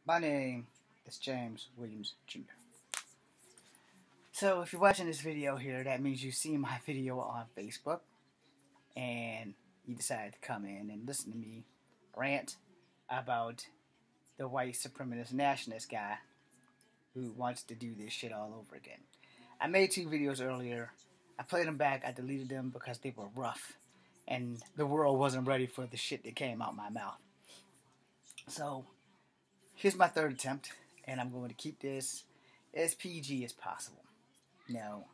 My name is James Williams Jr. So if you're watching this video here, that means you see my video on Facebook and you decided to come in and listen to me rant about the white supremacist nationalist guy who wants to do this shit all over again. I made 2 videos earlier. I played them back. I deleted them because they were rough and the world wasn't ready for the shit that came out my mouth. So here's my 3rd attempt, and I'm going to keep this as PG as possible. Now,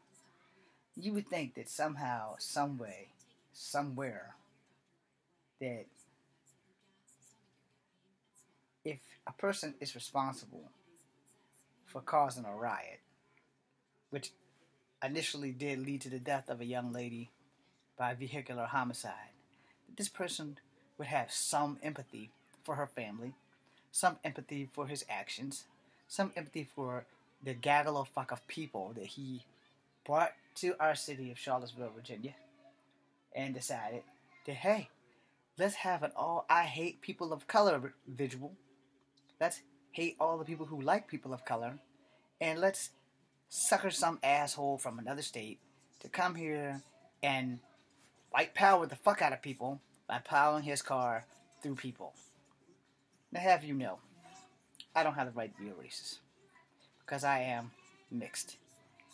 you would think that somehow, some way, somewhere, that if a person is responsible for causing a riot, which initially did lead to the death of a young lady by vehicular homicide, that this person would have some empathy for her family, some empathy for his actions, some empathy for the gaggle of fuck of people that he brought to our city of Charlottesville, Virginia, and decided that, hey, let's have an all I hate people of color visual. Let's hate all the people who like people of color, and let's sucker some asshole from another state to come here and white power the fuck out of people by plowing his car through people. Now have you know, I don't have the right to be a racist because I am mixed.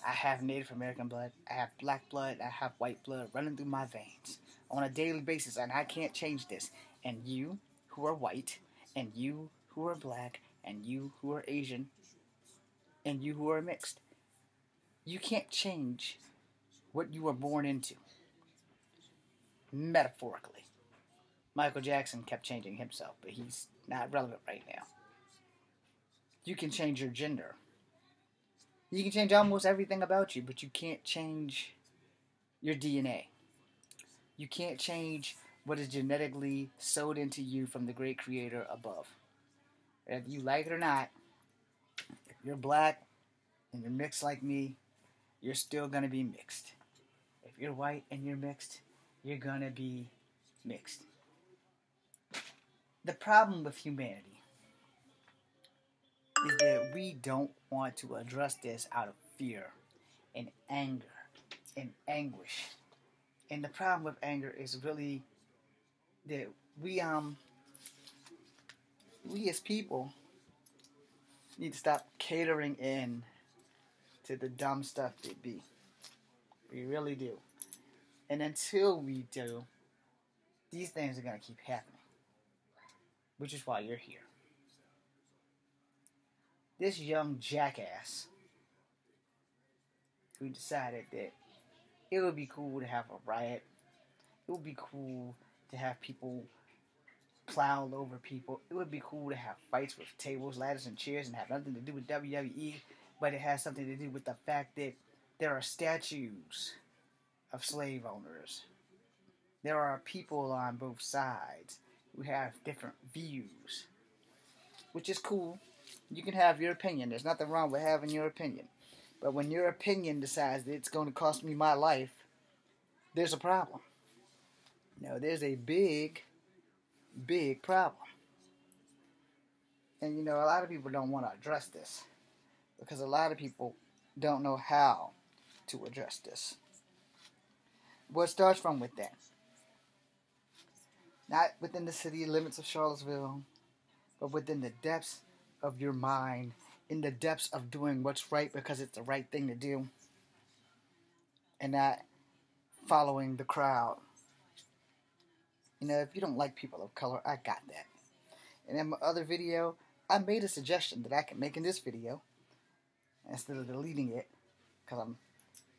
I have Native American blood, I have black blood, I have white blood running through my veins on a daily basis, and I can't change this. And you who are white, and you who are black, and you who are Asian, and you who are mixed, you can't change what you were born into. Metaphorically. Michael Jackson kept changing himself, but he's not relevant right now. You can change your gender. You can change almost everything about you, but you can't change your DNA. You can't change what is genetically sewed into you from the great creator above. Whether you like it or not, if you're black and you're mixed like me, you're still going to be mixed. If you're white and you're mixed, you're going to be mixed. The problem with humanity is that we don't want to address this out of fear and anger and anguish. And the problem with anger is really that we as people need to stop catering in to the dumb stuff that be. We really do. And until we do, these things are going to keep happening. Which is why you're here. This young jackass who decided that it would be cool to have a riot. It would be cool to have people plow over people. It would be cool to have fights with tables, ladders, and chairs and have nothing to do with WWE, but it has something to do with the fact that there are statues of slave owners. There are people on both sides who have different views, which is cool. You can have your opinion. There's nothing wrong with having your opinion. But when your opinion decides that it's going to cost me my life, there's a problem. Now, there's a big, big problem. And, a lot of people don't want to address this because a lot of people don't know how to address this. Well, it starts from within. Not within the city limits of Charlottesville, but within the depths of your mind, in the depths of doing what's right because it's the right thing to do, and not following the crowd. If you don't like people of color, I got that. And in my other video, I made a suggestion that I can make in this video, instead of deleting it, because I'm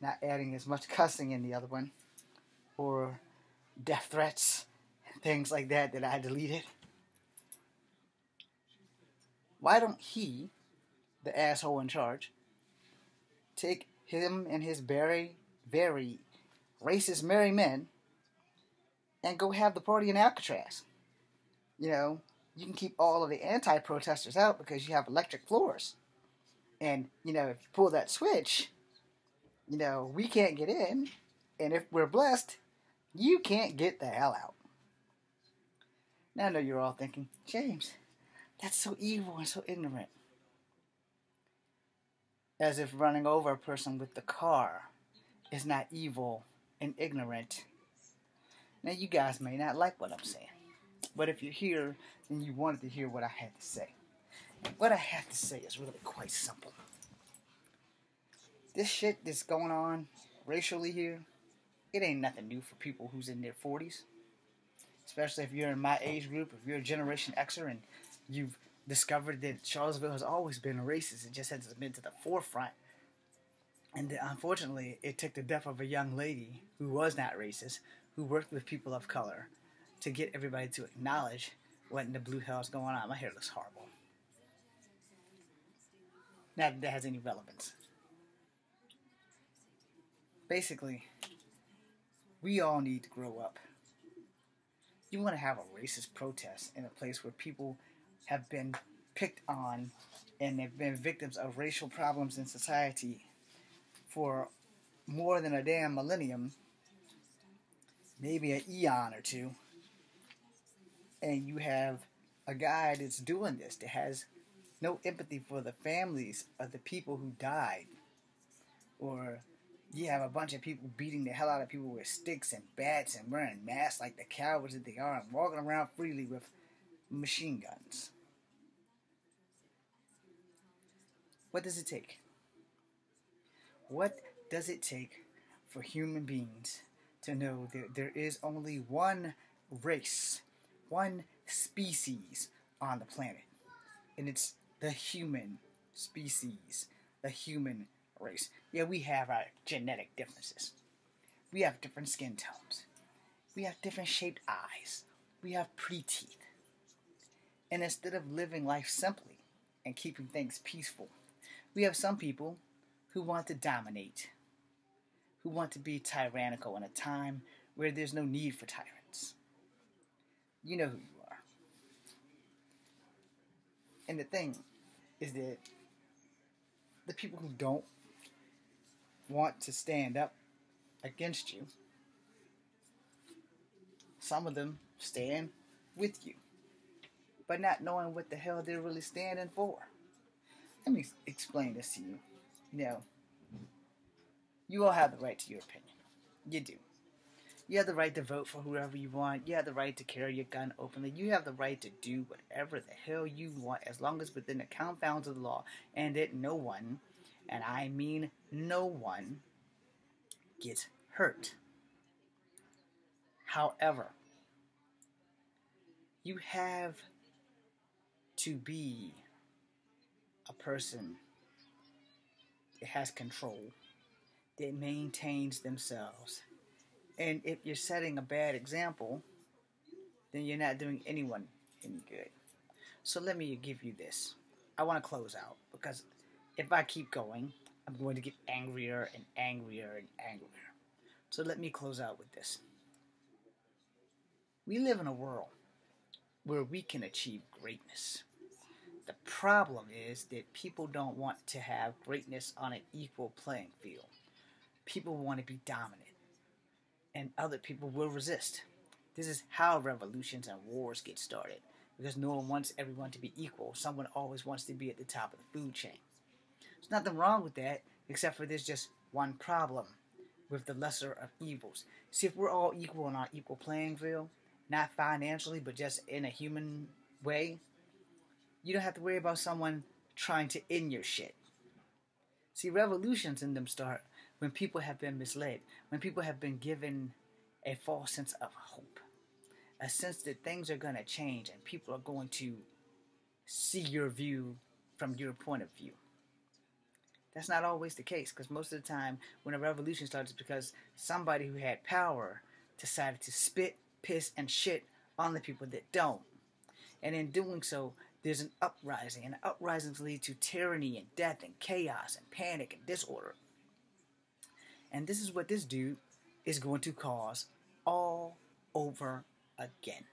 not adding as much cussing in the other one, or death threats, things like that I deleted. Why don't he, the asshole in charge, take him and his very, very racist merry men and go have the party in Alcatraz? You can keep all of the anti-protesters out because you have electric floors. And, if you pull that switch, we can't get in. And if we're blessed, you can't get the hell out. Now I know you're all thinking, James, That's so evil and so ignorant. As if running over a person with the car is not evil and ignorant. Now, you guys may not like what I'm saying, but if you're here, then you wanted to hear what I had to say. And what I have to say is really quite simple. This shit that's going on racially here, it ain't nothing new for people who's in their 40s. Especially if you're in my age group, if you're a Generation Xer and you've discovered that Charlottesville has always been racist. It just hasn't been to the forefront. And unfortunately, it took the death of a young lady who was not racist, who worked with people of color, to get everybody to acknowledge what in the blue hell is going on. My hair looks horrible. Not that that has any relevance. Basically, we all need to grow up. You want to have a racist protest in a place where people have been picked on and they've been victims of racial problems in society for more than a damn millennium, maybe an eon or two, and you have a guy that's doing this that has no empathy for the families of the people who died, or you have a bunch of people beating the hell out of people with sticks and bats and wearing masks like the cowards that they are and walking around freely with machine guns. What does it take? What does it take for human beings to know that there is only one race, one species on the planet, and it's the human species, the human race? Yeah, we have our genetic differences. We have different skin tones. We have different shaped eyes. We have pretty teeth. And instead of living life simply and keeping things peaceful, we have some people who want to dominate, who want to be tyrannical in a time where there's no need for tyrants. You know who you are. And the thing is that the people who don't want to stand up against you, some of them stand with you, but not knowing what the hell they're really standing for. Let me explain this to you. You know, you all have the right to your opinion. You do. You have the right to vote for whoever you want. You have the right to carry your gun openly. You have the right to do whatever the hell you want as long as within the confines of the law, and that no one, and I mean no one, gets hurt. However, you have to be a person that has control, that maintains themselves. And if you're setting a bad example, then you're not doing anyone any good. So let me give you this. I want to close out, because if I keep going, I'm going to get angrier and angrier and angrier. So let me close out with this. We live in a world where we can achieve greatness. The problem is that people don't want to have greatness on an equal playing field. People want to be dominant, and other people will resist. This is how revolutions and wars get started, because no one wants everyone to be equal. Someone always wants to be at the top of the food chain. There's nothing wrong with that, except for there's just one problem with the lesser of evils. See, if we're all equal on our equal playing field, not financially, but just in a human way, you don't have to worry about someone trying to end your shit. See, revolutions in them start when people have been misled, when people have been given a false sense of hope, a sense that things are going to change and people are going to see your view from your point of view. That's not always the case, because most of the time when a revolution starts, it's because somebody who had power decided to spit, piss, and shit on the people that don't. And in doing so, there's an uprising, and uprisings lead to tyranny and death and chaos and panic and disorder. And this is what this dude is going to cause all over again.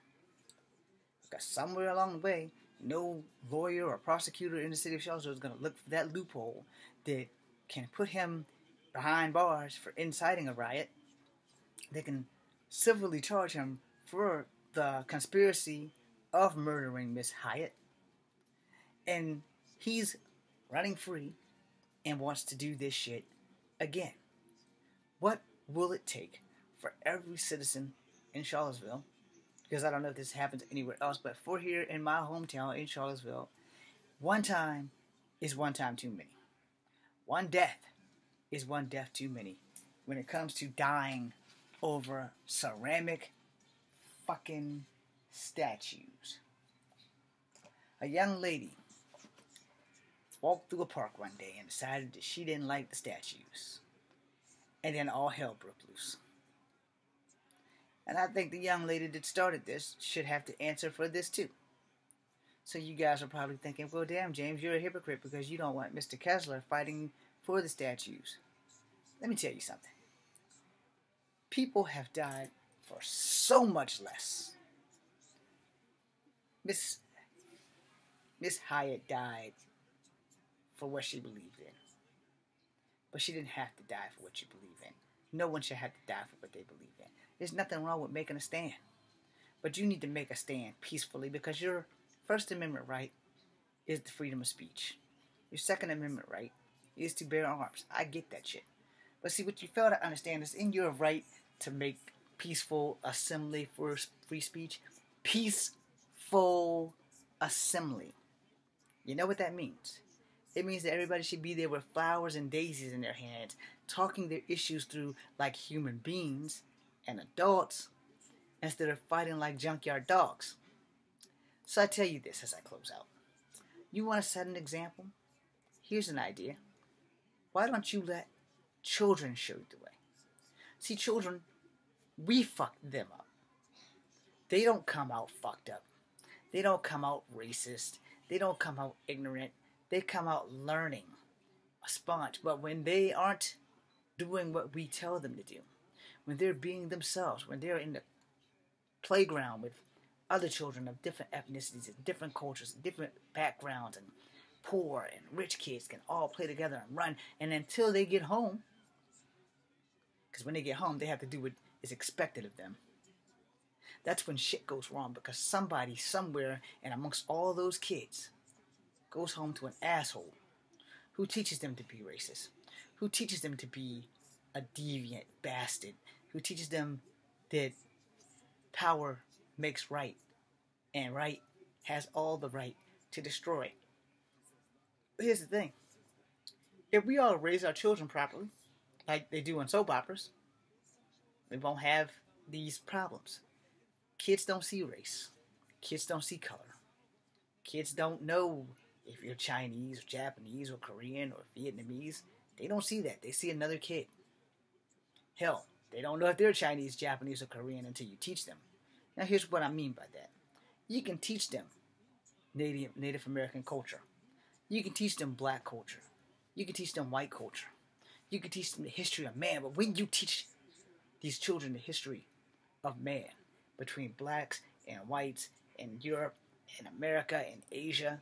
Because somewhere along the way, no lawyer or prosecutor in the city of Charlottesville is going to look for that loophole that can put him behind bars for inciting a riot. They can civilly charge him for the conspiracy of murdering Miss Hyatt. And he's running free and wants to do this shit again. What will it take for every citizen in Charlottesville, because I don't know if this happens anywhere else, but for here in my hometown in Charlottesville, one time is one time too many. One death is one death too many when it comes to dying over ceramic fucking statues. A young lady walked through a park one day and decided that she didn't like the statues. And then all hell broke loose. And I think the young lady that started this should have to answer for this too. So you guys are probably thinking, well, damn, James, you're a hypocrite because you don't want Mr. Kessler fighting for the statues. Let me tell you something. People have died for so much less. Miss Hyatt died for what she believed in. But she didn't have to die for what you believe in. No one should have to die for what they believe in. There's nothing wrong with making a stand. But you need to make a stand peacefully because your First Amendment right is the freedom of speech. Your Second Amendment right is to bear arms. I get that shit. But see, what you fail to understand is in your right to make peaceful assembly for free speech, peaceful assembly. You know what that means? It means that everybody should be there with flowers and daisies in their hands, talking their issues through like human beings and adults, instead of fighting like junkyard dogs. So I tell you this as I close out. You want to set an example? Here's an idea. Why don't you let children show you the way? See, children, we fuck them up. They don't come out fucked up. They don't come out racist. They don't come out ignorant. They come out learning, a sponge. But when they aren't doing what we tell them to do, when they're being themselves, when they're in the playground with other children of different ethnicities and different cultures and different backgrounds, and poor and rich kids can all play together and run, and until they get home, because when they get home, they have to do what is expected of them. That's when shit goes wrong, because somebody somewhere and amongst all those kids goes home to an asshole who teaches them to be racist, who teaches them to be a deviant bastard, who teaches them that power makes right, and right has all the right to destroy. But here's the thing. If we all raise our children properly, like they do in soap operas, we won't have these problems. Kids don't see race. Kids don't see color. Kids don't know if you're Chinese or Japanese or Korean or Vietnamese. They don't see that. They see another kid. Hell, they don't know if they're Chinese, Japanese, or Korean until you teach them. Now here's what I mean by that. You can teach them Native American culture. You can teach them black culture. You can teach them white culture. You can teach them the history of man. But when you teach these children the history of man between blacks and whites in Europe and America and Asia,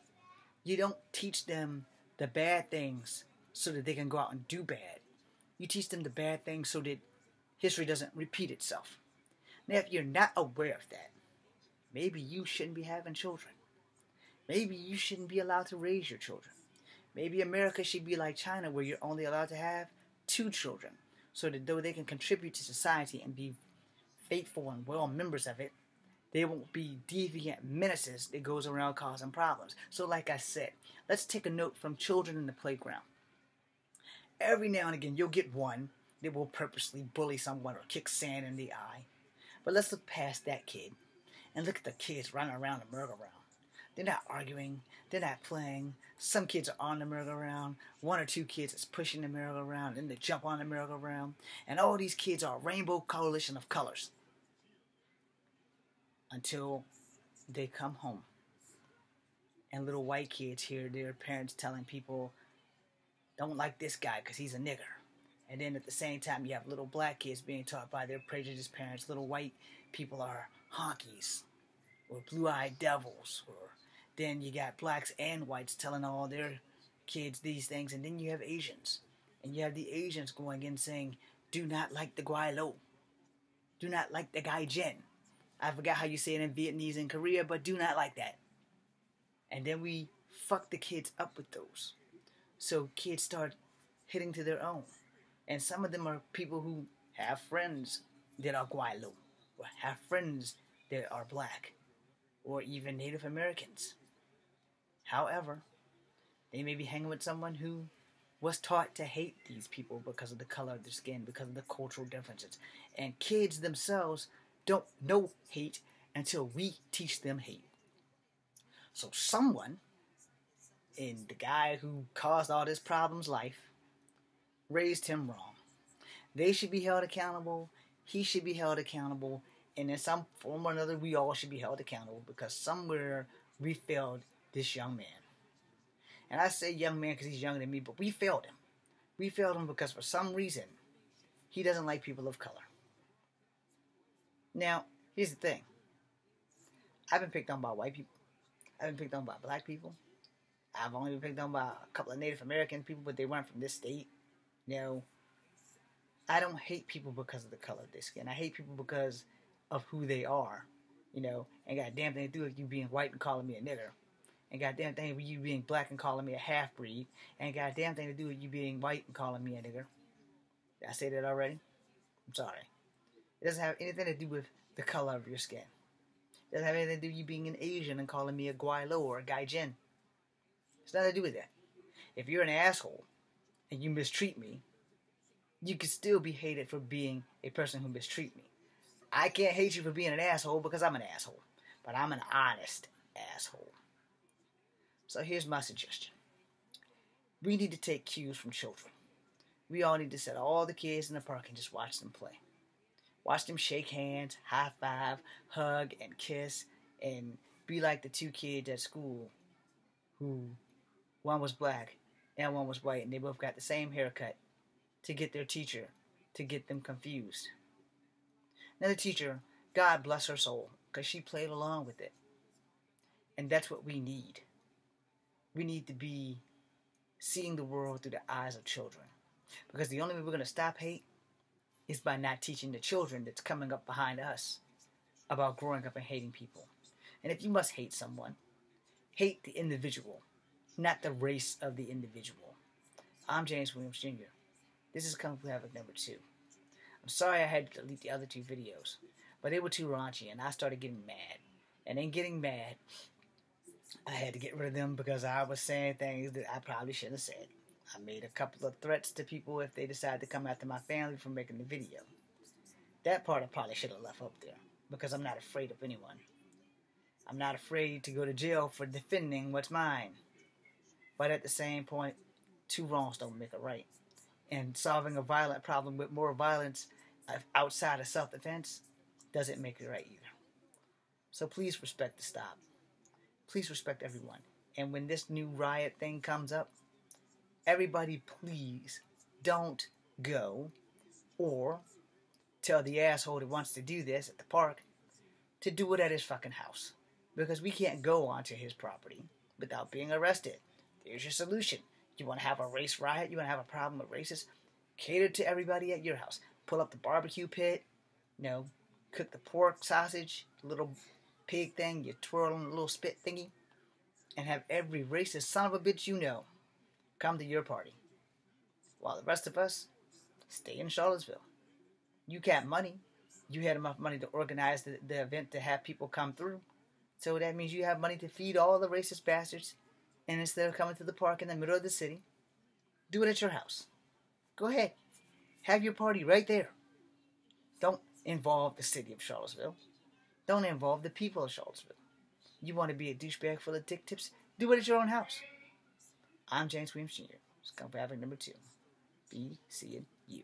you don't teach them the bad things so that they can go out and do bad. You teach them the bad things so that history doesn't repeat itself. Now, if you're not aware of that, maybe you shouldn't be having children. Maybe you shouldn't be allowed to raise your children. Maybe America should be like China, where you're only allowed to have 2 children, so that though they can contribute to society and be faithful and well members of it, they won't be deviant menaces that goes around causing problems. So like I said, let's take a note from children in the playground. Every now and again, you'll get one that will purposely bully someone or kick sand in the eye. But let's look past that kid and look at the kids running around the merry-go-round. They're not arguing. They're not playing. Some kids are on the merry-go-round. 1 or 2 kids is pushing the merry-go-round. Then they jump on the merry-go-round. And all these kids are a rainbow coalition of colors. Until they come home. And little white kids hear their parents telling people, don't like this guy because he's a nigger. And then at the same time, you have little black kids being taught by their prejudiced parents, little white people are honkies or blue-eyed devils. Or then you got blacks and whites telling all their kids these things. And then you have Asians. And you have the Asians going in saying, do not like the Guai Lo. Do not like the Gai Jen. I forgot how you say it in Vietnamese and Korea, but do not like that. And then we fuck the kids up with those. So kids start hitting to their own. And some of them are people who have friends that are Guaylo, or have friends that are black, or even Native Americans. However, they may be hanging with someone who was taught to hate these people because of the color of their skin, because of the cultural differences. And kids themselves don't know hate until we teach them hate. So someone, and the guy who caused all this problem's life, raised him wrong. They should be held accountable. He should be held accountable. And in some form or another, we all should be held accountable because somewhere we failed this young man. And I say young man because he's younger than me, but we failed him. We failed him because for some reason, he doesn't like people of color. Now, here's the thing. I've been picked on by white people. I've been picked on by black people. I've only been picked on by a couple of Native American people, but they weren't from this state. You know, I don't hate people because of the color of their skin. I hate people because of who they are. You know, and goddamn thing to do with you being white and calling me a nigger. And goddamn thing with you being black and calling me a half-breed. And goddamn thing to do with you being white and calling me a nigger. Did I say that already? I'm sorry. It doesn't have anything to do with the color of your skin. It doesn't have anything to do with you being an Asian and calling me a Guaylo or a Gaijin. It's nothing to do with that. If you're an asshole and you mistreat me, you can still be hated for being a person who mistreat me. I can't hate you for being an asshole because I'm an asshole. But I'm an honest asshole. So here's my suggestion. We need to take cues from children. We all need to set all the kids in the park and just watch them play. Watch them shake hands, high five, hug, and kiss, and be like the two kids at school who one was black and one was white, and they both got the same haircut to get their teacher to get them confused. Now the teacher, God bless her soul, because she played along with it. And that's what we need. We need to be seeing the world through the eyes of children. Because the only way we're going to stop hate is by not teaching the children that's coming up behind us about growing up and hating people. And if you must hate someone, hate the individual, not the race of the individual. I'm James Williams Jr. This is Kung Fu Havoc number 2. I'm sorry I had to delete the other 2 videos, but they were too raunchy and I started getting mad. And in getting mad, I had to get rid of them because I was saying things that I probably shouldn't have said. I made a couple of threats to people if they decided to come after my family for making the video. That part I probably should have left up there because I'm not afraid of anyone. I'm not afraid to go to jail for defending what's mine. But at the same point, 2 wrongs don't make a right. And solving a violent problem with more violence outside of self-defense doesn't make it right either. So please respect the stop. Please respect everyone. And when this new riot thing comes up, everybody please don't go or tell the asshole that wants to do this at the park to do it at his fucking house. Because we can't go onto his property without being arrested. There's your solution. You want to have a race riot? You want to have a problem with racists? Cater to everybody at your house. Pull up the barbecue pit. You know, cook the pork sausage, the little pig thing, you twirl on the little spit thingy, and have every racist son of a bitch you know come to your party. While the rest of us stay in Charlottesville. You got money. You had enough money to organize the event to have people come through. So that means you have money to feed all the racist bastards. And instead of coming to the park in the middle of the city, do it at your house. Go ahead. Have your party right there. Don't involve the city of Charlottesville. Don't involve the people of Charlottesville. You want to be a douchebag full of dick tips? Do it at your own house. I'm James Williams Jr. It's Kung Fu Havoc number 2. Be seeing you.